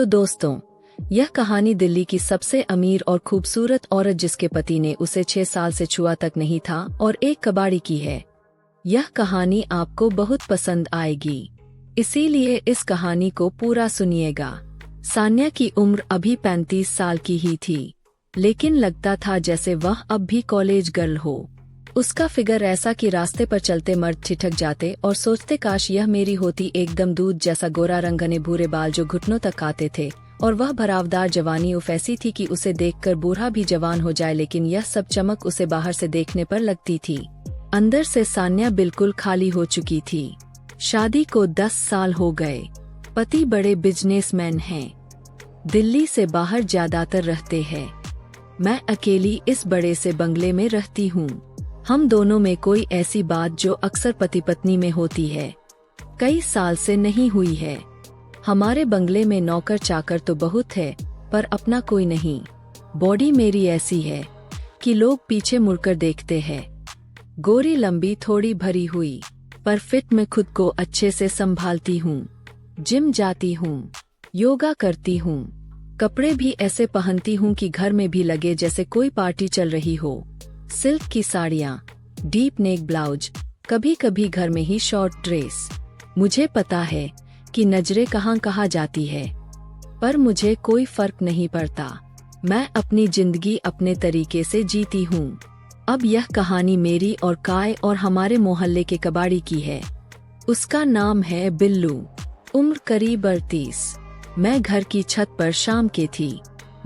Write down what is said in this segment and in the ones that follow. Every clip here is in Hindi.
तो दोस्तों, यह कहानी दिल्ली की सबसे अमीर और खूबसूरत औरत जिसके पति ने उसे 6 साल से छुआ तक नहीं था और एक कबाड़ी की है। यह कहानी आपको बहुत पसंद आएगी, इसीलिए इस कहानी को पूरा सुनिएगा। सान्या की उम्र अभी 35 साल की ही थी, लेकिन लगता था जैसे वह अब भी कॉलेज गर्ल हो। उसका फिगर ऐसा कि रास्ते पर चलते मर्द ठिठक जाते और सोचते काश यह मेरी होती। एकदम दूध जैसा गोरा रंग, घने भूरे बाल जो घुटनों तक आते थे, और वह भरावदार जवानी उफ ऐसी थी कि उसे देखकर बूढ़ा भी जवान हो जाए। लेकिन यह सब चमक उसे बाहर से देखने पर लगती थी। अंदर से सान्या बिल्कुल खाली हो चुकी थी। शादी को 10 साल हो गए। पति बड़े बिजनेसमैन हैं, दिल्ली से बाहर ज्यादातर रहते हैं। मैं अकेली इस बड़े से बंगले में रहती हूँ। हम दोनों में कोई ऐसी बात जो अक्सर पति पत्नी में होती है, कई साल से नहीं हुई है। हमारे बंगले में नौकर चाकर तो बहुत है, पर अपना कोई नहीं। बॉडी मेरी ऐसी है कि लोग पीछे मुड़कर देखते हैं। गोरी लंबी थोड़ी भरी हुई, पर फिट में खुद को अच्छे से संभालती हूँ। जिम जाती हूँ, योगा करती हूँ, कपड़े भी ऐसे पहनती हूँ कि घर में भी लगे जैसे कोई पार्टी चल रही हो। सिल्क की साड़ियाँ, डीप नेक ब्लाउज, कभी कभी घर में ही शॉर्ट ड्रेस। मुझे पता है कि नजरें कहाँ कहाँ जाती है, पर मुझे कोई फर्क नहीं पड़ता। मैं अपनी जिंदगी अपने तरीके से जीती हूँ। अब यह कहानी मेरी और काय और हमारे मोहल्ले के कबाड़ी की है। उसका नाम है बिल्लू। उम्र करीब 38। मैं घर की छत पर शाम के थी।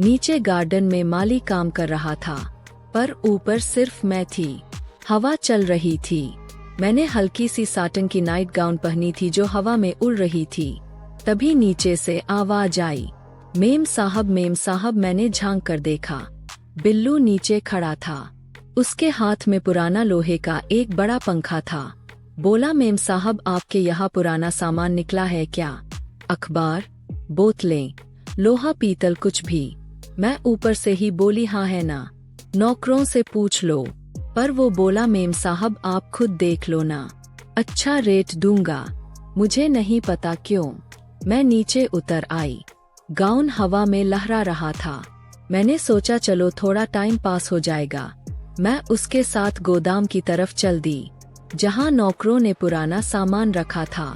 नीचे गार्डन में माली काम कर रहा था, पर ऊपर सिर्फ मैं थी। हवा चल रही थी। मैंने हल्की सी साटन की नाइट गाउन पहनी थी जो हवा में उड़ रही थी। तभी नीचे से आवाज आई, मेम साहब, मेम साहब। मैंने झांक कर देखा, बिल्लू नीचे खड़ा था। उसके हाथ में पुराना लोहे का एक बड़ा पंखा था। बोला, मेम साहब, आपके यहाँ पुराना सामान निकला है क्या? अखबार, बोतलें, लोहा, पीतल, कुछ भी? मैं ऊपर से ही बोली, हाँ है ना, नौकरों से पूछ लो। पर वो बोला, मेम साहब आप खुद देख लो ना, अच्छा रेट दूंगा। मुझे नहीं पता क्यों मैं नीचे उतर आई। गाउन हवा में लहरा रहा था। मैंने सोचा चलो थोड़ा टाइम पास हो जाएगा। मैं उसके साथ गोदाम की तरफ चल दी, जहां नौकरों ने पुराना सामान रखा था।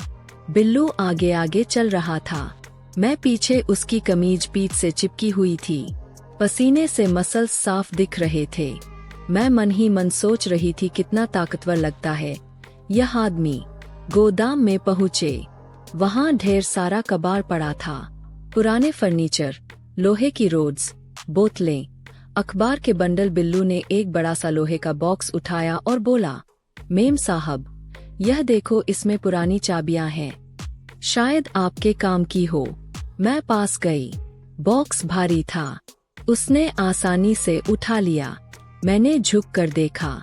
बिल्लू आगे आगे चल रहा था, मैं पीछे। उसकी कमीज पीठ से चिपकी हुई थी, पसीने से मसल्स साफ दिख रहे थे। मैं मन ही मन सोच रही थी कितना ताकतवर लगता है यह आदमी। गोदाम में पहुँचे, वहाँ ढेर सारा कबाड़ पड़ा था। पुराने फर्नीचर, लोहे की रोड्स, बोतलें, अखबार के बंडल। बिल्लू ने एक बड़ा सा लोहे का बॉक्स उठाया और बोला, मेम साहब यह देखो, इसमें पुरानी चाबियां हैं, शायद आपके काम की हो। मैं पास गई। बॉक्स भारी था, उसने आसानी से उठा लिया। मैंने झुक कर देखा।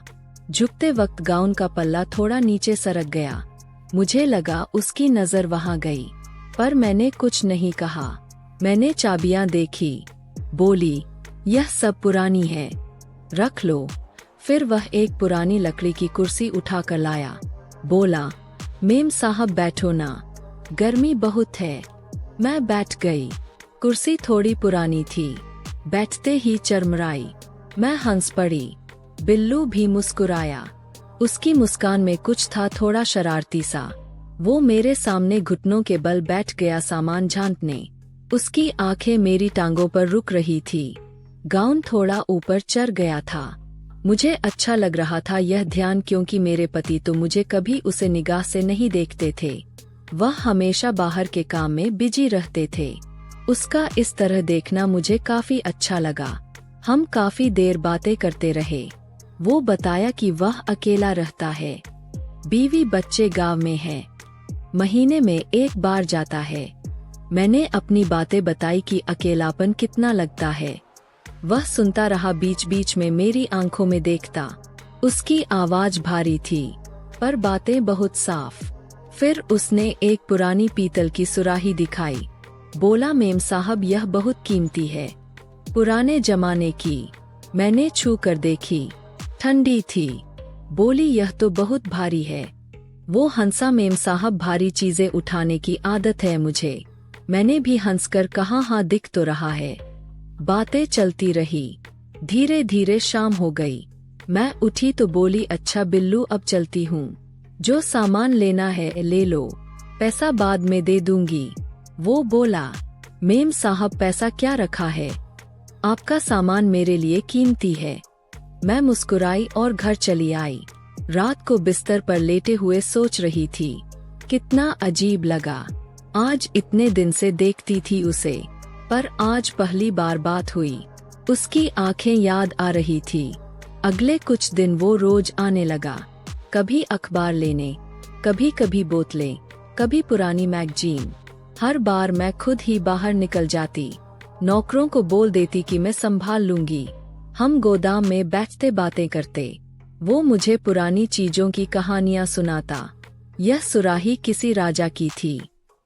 झुकते वक्त गाउन का पल्ला थोड़ा नीचे सरक गया। मुझे लगा उसकी नजर वहां गई, पर मैंने कुछ नहीं कहा। मैंने चाबियां देखी, बोली, यह सब पुरानी है, रख लो। फिर वह एक पुरानी लकड़ी की कुर्सी उठा कर लाया। बोला, मेम साहब बैठो ना, गर्मी बहुत है। मैं बैठ गई। कुर्सी थोड़ी पुरानी थी, बैठते ही चरमराई। मैं हंस पड़ी। बिल्लू भी मुस्कुराया। उसकी मुस्कान में कुछ था थोड़ा शरारती सा। वो मेरे सामने घुटनों के बल बैठ गया, सामान झांकने। उसकी आंखें मेरी टांगों पर रुक रही थी। गाउन थोड़ा ऊपर चढ़ गया था। मुझे अच्छा लग रहा था यह ध्यान, क्योंकि मेरे पति तो मुझे कभी उसे निगाह से नहीं देखते थे। वह हमेशा बाहर के काम में बिजी रहते थे। उसका इस तरह देखना मुझे काफी अच्छा लगा। हम काफी देर बातें करते रहे। वो बताया कि वह अकेला रहता है, बीवी बच्चे गांव में हैं, महीने में एक बार जाता है। मैंने अपनी बातें बताई कि अकेलापन कितना लगता है। वह सुनता रहा, बीच बीच में मेरी आंखों में देखता। उसकी आवाज भारी थी, पर बातें बहुत साफ। फिर उसने एक पुरानी पीतल की सुराही दिखाई। बोला, मेम साहब यह बहुत कीमती है, पुराने जमाने की। मैंने छू कर देखी, ठंडी थी। बोली, यह तो बहुत भारी है। वो हंसा, मेम साहब भारी चीजें उठाने की आदत है मुझे। मैंने भी हंसकर कहा, हाँ दिख तो रहा है। बातें चलती रही। धीरे धीरे शाम हो गई। मैं उठी तो बोली, अच्छा बिल्लू अब चलती हूँ, जो सामान लेना है ले लो, पैसा बाद में दे दूंगी। वो बोला, मेम साहब पैसा क्या रखा है, आपका सामान मेरे लिए कीमती है। मैं मुस्कुराई और घर चली आई। रात को बिस्तर पर लेटे हुए सोच रही थी, कितना अजीब लगा। आज इतने दिन से देखती थी उसे, पर आज पहली बार बात हुई। उसकी आंखें याद आ रही थी। अगले कुछ दिन वो रोज आने लगा, कभी अखबार लेने, कभी कभी बोतलें, कभी पुरानी मैगजीन। हर बार मैं खुद ही बाहर निकल जाती, नौकरों को बोल देती कि मैं संभाल लूंगी। हम गोदाम में बैठते बातें करते। वो मुझे पुरानी चीजों की कहानियां सुनाता। यह सुराही किसी राजा की थी,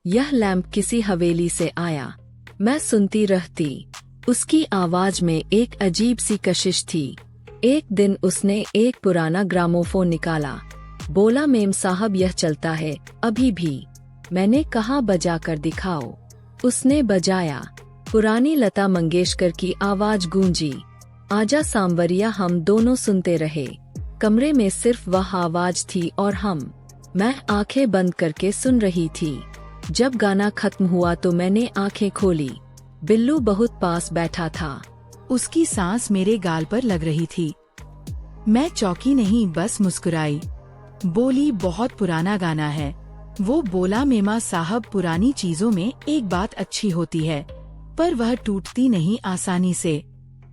यह लैंप किसी हवेली से आया। मैं सुनती रहती। उसकी आवाज में एक अजीब सी कशिश थी। एक दिन उसने एक पुराना ग्रामोफोन निकाला। बोला, मेम साहब यह चलता है अभी भी। मैंने कहा, बजा कर दिखाओ। उसने बजाया। पुरानी लता मंगेशकर की आवाज गूंजी, आजा सांवरिया। हम दोनों सुनते रहे। कमरे में सिर्फ वह आवाज थी और हम। मैं आंखें बंद करके सुन रही थी। जब गाना खत्म हुआ तो मैंने आंखें खोली। बिल्लू बहुत पास बैठा था। उसकी सांस मेरे गाल पर लग रही थी। मैं चौंकी नहीं, बस मुस्कुराई। बोली, बहुत पुराना गाना है। वो बोला, मेमा साहब पुरानी चीजों में एक बात अच्छी होती है, पर वह टूटती नहीं आसानी से।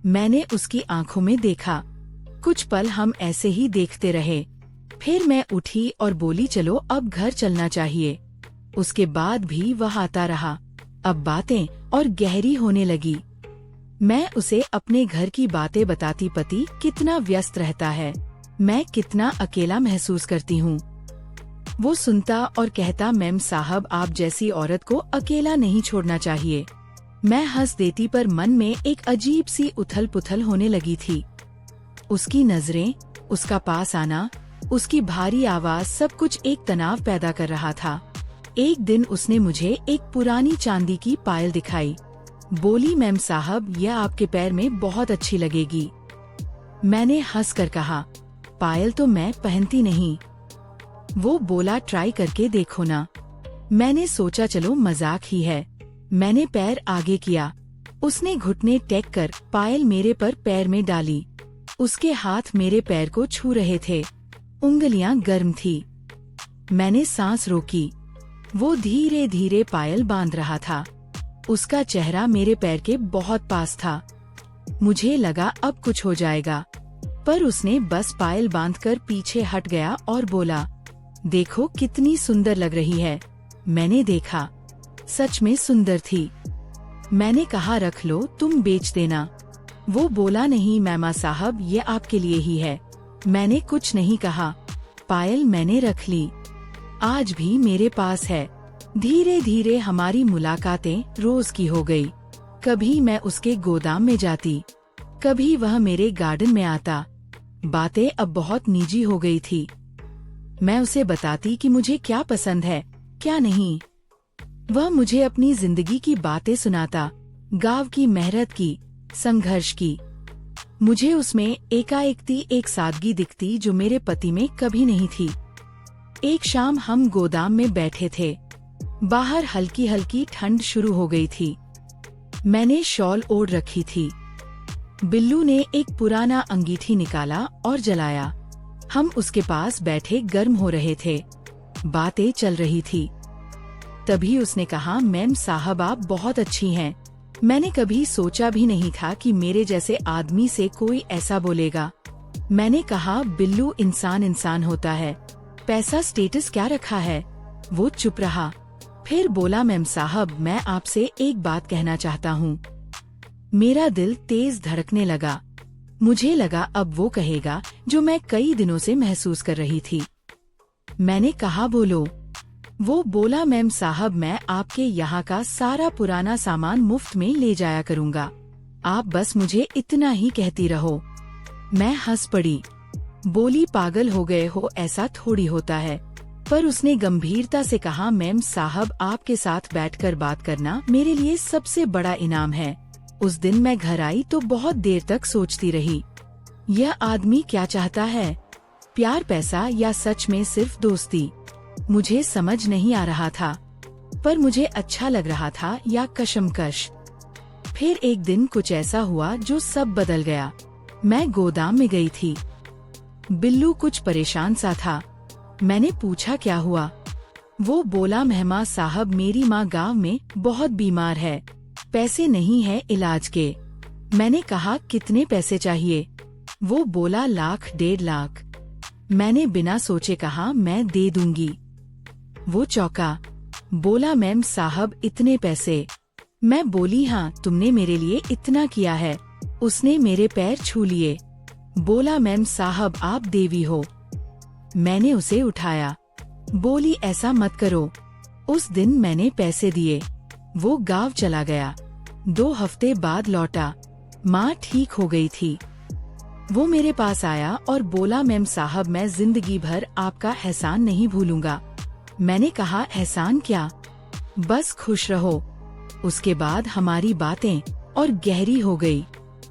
मैंने उसकी आंखों में देखा। कुछ पल हम ऐसे ही देखते रहे। फिर मैं उठी और बोली, चलो अब घर चलना चाहिए। उसके बाद भी वह आता रहा। अब बातें और गहरी होने लगी। मैं उसे अपने घर की बातें बताती, पति कितना व्यस्त रहता है, मैं कितना अकेला महसूस करती हूँ। वो सुनता और कहता, मैम साहब आप जैसी औरत को अकेला नहीं छोड़ना चाहिए। मैं हंस देती, पर मन में एक अजीब सी उथल पुथल होने लगी थी। उसकी नजरें, उसका पास आना, उसकी भारी आवाज, सब कुछ एक तनाव पैदा कर रहा था। एक दिन उसने मुझे एक पुरानी चांदी की पायल दिखाई। बोली, मैम साहब यह आपके पैर में बहुत अच्छी लगेगी। मैंने हंसकर कहा, पायल तो मैं पहनती नहीं। वो बोला, ट्राई करके देखो ना। मैंने सोचा चलो मजाक ही है। मैंने पैर आगे किया। उसने घुटने टेक कर पायल मेरे पर पैर में डाली। उसके हाथ मेरे पैर को छू रहे थे। उंगलियां गर्म थी। मैंने सांस रोकी। वो धीरे धीरे पायल बांध रहा था। उसका चेहरा मेरे पैर के बहुत पास था। मुझे लगा अब कुछ हो जाएगा, पर उसने बस पायल बांधकर पीछे हट गया और बोला, देखो कितनी सुंदर लग रही है। मैंने देखा, सच में सुंदर थी। मैंने कहा, रख लो, तुम बेच देना। वो बोला, नहीं मैमा साहब ये आपके लिए ही है। मैंने कुछ नहीं कहा। पायल मैंने रख ली, आज भी मेरे पास है। धीरे धीरे हमारी मुलाकातें रोज की हो गई। कभी मैं उसके गोदाम में जाती, कभी वह मेरे गार्डन में आता। बातें अब बहुत निजी हो गई थी। मैं उसे बताती कि मुझे क्या पसंद है, क्या नहीं। वह मुझे अपनी जिंदगी की बातें सुनाता, गांव की मेहनत की, संघर्ष की। मुझे उसमें एकाएक एक सादगी दिखती जो मेरे पति में कभी नहीं थी। एक शाम हम गोदाम में बैठे थे। बाहर हल्की हल्की ठंड शुरू हो गई थी। मैंने शॉल ओढ़ रखी थी। बिल्लू ने एक पुराना अंगीठी निकाला और जलाया। हम उसके पास बैठे गर्म हो रहे थे। बातें चल रही थी। तभी उसने कहा, मैम साहब आप बहुत अच्छी हैं। मैंने कभी सोचा भी नहीं था कि मेरे जैसे आदमी से कोई ऐसा बोलेगा। मैंने कहा, बिल्लू इंसान इंसान होता है, पैसा स्टेटस क्या रखा है। वो चुप रहा। फिर बोला, मैम साहब मैं आपसे एक बात कहना चाहता हूँ। मेरा दिल तेज धड़कने लगा। मुझे लगा अब वो कहेगा जो मैं कई दिनों से महसूस कर रही थी। मैंने कहा, बोलो। वो बोला, मैम साहब मैं आपके यहाँ का सारा पुराना सामान मुफ्त में ले जाया करूँगा, आप बस मुझे इतना ही कहती रहो। मैं हंस पड़ी। बोली, पागल हो गए हो, ऐसा थोड़ी होता है। पर उसने गंभीरता से कहा, मैम साहब, आपके साथ बैठकर बात करना मेरे लिए सबसे बड़ा इनाम है। उस दिन मैं घर आई तो बहुत देर तक सोचती रही, यह आदमी क्या चाहता है, प्यार, पैसा या सच में सिर्फ दोस्ती। मुझे समझ नहीं आ रहा था, पर मुझे अच्छा लग रहा था या कशमकश। फिर एक दिन कुछ ऐसा हुआ जो सब बदल गया। मैं गोदाम में गई थी। बिल्लू कुछ परेशान सा था। मैंने पूछा क्या हुआ। वो बोला, मेहमा साहब, मेरी माँ गांव में बहुत बीमार है, पैसे नहीं है इलाज के। मैंने कहा, कितने पैसे चाहिए? वो बोला, 1 लाख 1.5 लाख। मैंने बिना सोचे कहा, मैं दे दूंगी। वो चौंका, बोला, मैम साहब, इतने पैसे? मैं बोली, हाँ, तुमने मेरे लिए इतना किया है। उसने मेरे पैर छू लिए। बोला, मैम साहब, आप देवी हो। मैंने उसे उठाया। बोली, ऐसा मत करो। उस दिन मैंने पैसे दिए। वो गांव चला गया। 2 हफ्ते बाद लौटा। माँ ठीक हो गई थी। वो मेरे पास आया और बोला, मैम साहब, मैं जिंदगी भर आपका एहसान नहीं भूलूंगा। मैंने कहा, एहसान क्या? बस खुश रहो। उसके बाद हमारी बातें और गहरी हो गई।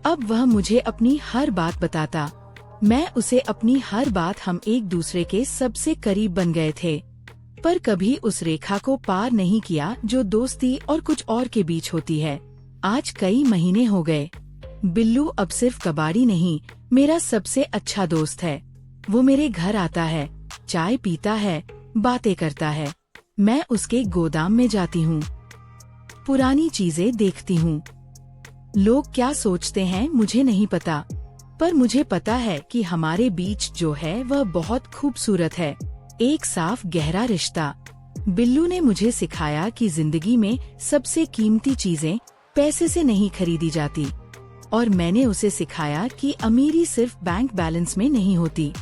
अब वह मुझे अपनी हर बात बताता, मैं उसे अपनी हर बात। हम एक दूसरे के सबसे करीब बन गए थे, पर कभी उस रेखा को पार नहीं किया जो दोस्ती और कुछ और के बीच होती है। आज कई महीने हो गए। बिल्लू अब सिर्फ कबाड़ी नहीं, मेरा सबसे अच्छा दोस्त है। वो मेरे घर आता है, चाय पीता है, बातें करता है। मैं उसके गोदाम में जाती हूँ, पुरानी चीजें देखती हूँ। लोग क्या सोचते हैं मुझे नहीं पता, पर मुझे पता है कि हमारे बीच जो है वह बहुत खूबसूरत है। एक साफ गहरा रिश्ता। बिल्लू ने मुझे सिखाया कि जिंदगी में सबसे कीमती चीजें पैसे से नहीं खरीदी जाती, और मैंने उसे सिखाया कि अमीरी सिर्फ बैंक बैलेंस में नहीं होती।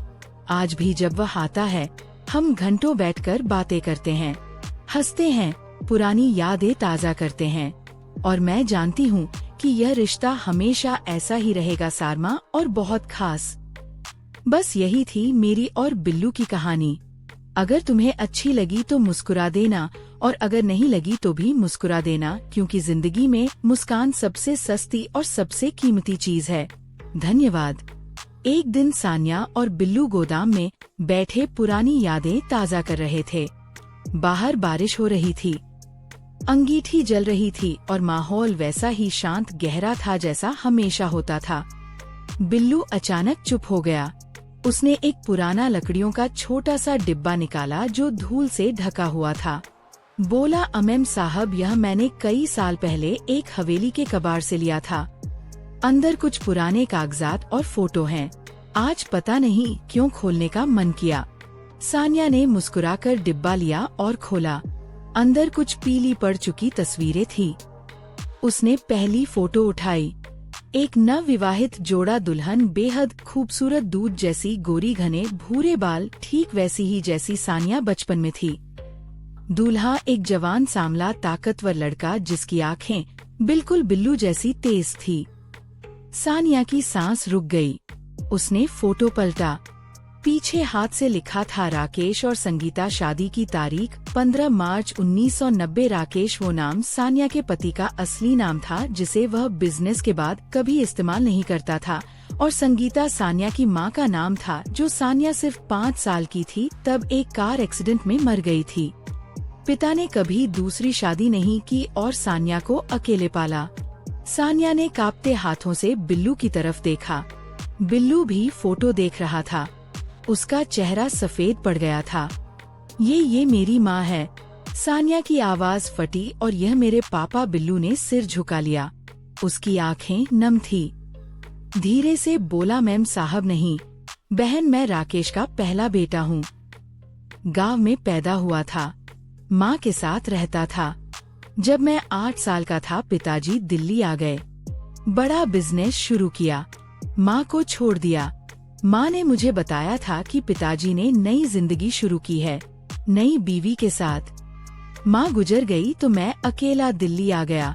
आज भी जब वह आता है, हम घंटों बैठकर बातें करते हैं, हंसते हैं, पुरानी यादें ताज़ा करते हैं, और मैं जानती हूँ कि यह रिश्ता हमेशा ऐसा ही रहेगा सारमा, और बहुत खास। बस यही थी मेरी और बिल्लू की कहानी। अगर तुम्हें अच्छी लगी तो मुस्कुरा देना, और अगर नहीं लगी तो भी मुस्कुरा देना, क्योंकि जिंदगी में मुस्कान सबसे सस्ती और सबसे कीमती चीज है। धन्यवाद। एक दिन सान्या और बिल्लू गोदाम में बैठे पुरानी यादें ताज़ा कर रहे थे। बाहर बारिश हो रही थी, अंगीठी जल रही थी और माहौल वैसा ही शांत गहरा था जैसा हमेशा होता था। बिल्लू अचानक चुप हो गया। उसने एक पुराना लकड़ियों का छोटा सा डिब्बा निकाला जो धूल से ढका हुआ था। बोला, अमेम साहब, यह मैंने कई साल पहले एक हवेली के कबाड़ से लिया था। अंदर कुछ पुराने कागजात और फोटो हैं। आज पता नहीं क्यों खोलने का मन किया। सान्या ने मुस्कुराकर डिब्बा लिया और खोला। अंदर कुछ पीली पड़ चुकी तस्वीरें थी। उसने पहली फोटो उठाई। एक नवविवाहित जोड़ा, दुल्हन बेहद खूबसूरत, दूध जैसी गोरी, घने भूरे बाल, ठीक वैसी ही जैसी सान्या बचपन में थी। दूल्हा एक जवान, सांवला, ताकतवर लड़का जिसकी आंखें बिल्कुल बिल्लू जैसी तेज थी। सान्या की सांस रुक गई। उसने फोटो पलटा। पीछे हाथ से लिखा था राकेश और संगीता, शादी की तारीख 15 मार्च 1990। राकेश वो नाम सान्या के पति का असली नाम था जिसे वह बिजनेस के बाद कभी इस्तेमाल नहीं करता था, और संगीता सान्या की मां का नाम था जो सान्या सिर्फ 5 साल की थी तब एक कार एक्सीडेंट में मर गई थी। पिता ने कभी दूसरी शादी नहीं की और सान्या को अकेले पाला। सान्या ने कांपते हाथों से बिल्लू की तरफ देखा। बिल्लू भी फोटो देख रहा था। उसका चेहरा सफेद पड़ गया था। ये मेरी माँ है। सान्या की आवाज फटी और यह मेरे पापा। बिल्लू ने सिर झुका लिया। उसकी आंखें नम थी। धीरे से बोला, मैम साहब नहीं, बहन, मैं राकेश का पहला बेटा हूँ। गांव में पैदा हुआ था, माँ के साथ रहता था। जब मैं 8 साल का था पिताजी दिल्ली आ गए। बड़ा बिजनेस शुरू किया, माँ को छोड़ दिया। माँ ने मुझे बताया था कि पिताजी ने नई जिंदगी शुरू की है, नई बीवी के साथ। माँ गुजर गई तो मैं अकेला दिल्ली आ गया।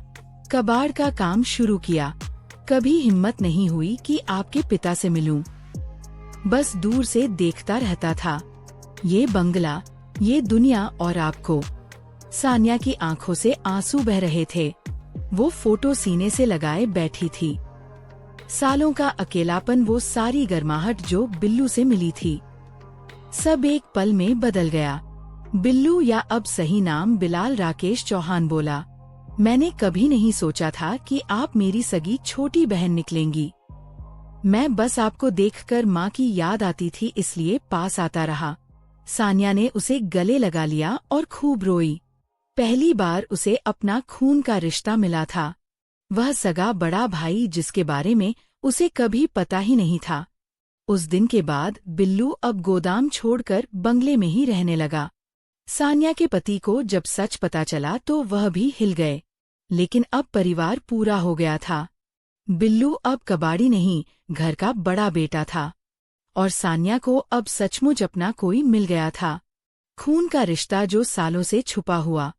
कबाड़ का काम शुरू किया। कभी हिम्मत नहीं हुई कि आपके पिता से मिलूं। बस दूर से देखता रहता था। ये बंगला, ये दुनिया और आपको। सान्या की आंखों से आंसू बह रहे थे। वो फोटो सीने से लगाए बैठी थी। सालों का अकेलापन, वो सारी गर्माहट जो बिल्लू से मिली थी, सब एक पल में बदल गया। बिल्लू, या अब सही नाम बिलाल राकेश चौहान, बोला, मैंने कभी नहीं सोचा था कि आप मेरी सगी छोटी बहन निकलेंगी। मैं बस आपको देखकर माँ की याद आती थी, इसलिए पास आता रहा। सान्या ने उसे गले लगा लिया और खूब रोई। पहली बार उसे अपना खून का रिश्ता मिला था, वह सगा बड़ा भाई जिसके बारे में उसे कभी पता ही नहीं था। उस दिन के बाद बिल्लू अब गोदाम छोड़कर बंगले में ही रहने लगा। सान्या के पति को जब सच पता चला तो वह भी हिल गए, लेकिन अब परिवार पूरा हो गया था। बिल्लू अब कबाड़ी नहीं, घर का बड़ा बेटा था, और सान्या को अब सचमुच अपना कोई मिल गया था। खून का रिश्ता जो सालों से छुपा हुआ,